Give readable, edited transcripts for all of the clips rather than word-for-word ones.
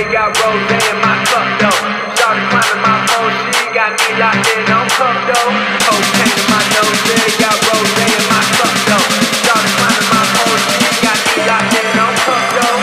got rose in my cup though. Started climbing my phone, she got me locked in on cup though. Cocaine in my nose, got rose in my cup though. Started climbing my phone, she got me locked in on cup though.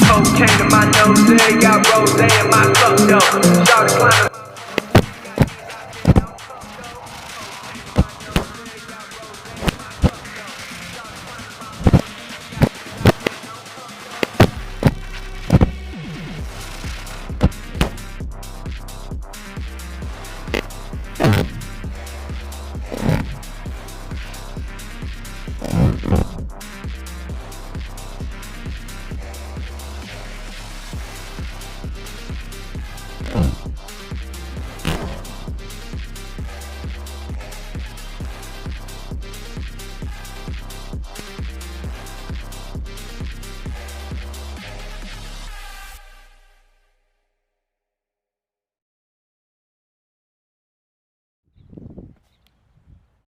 Cocaine in my nose, got rose in my cup though. Started climbing.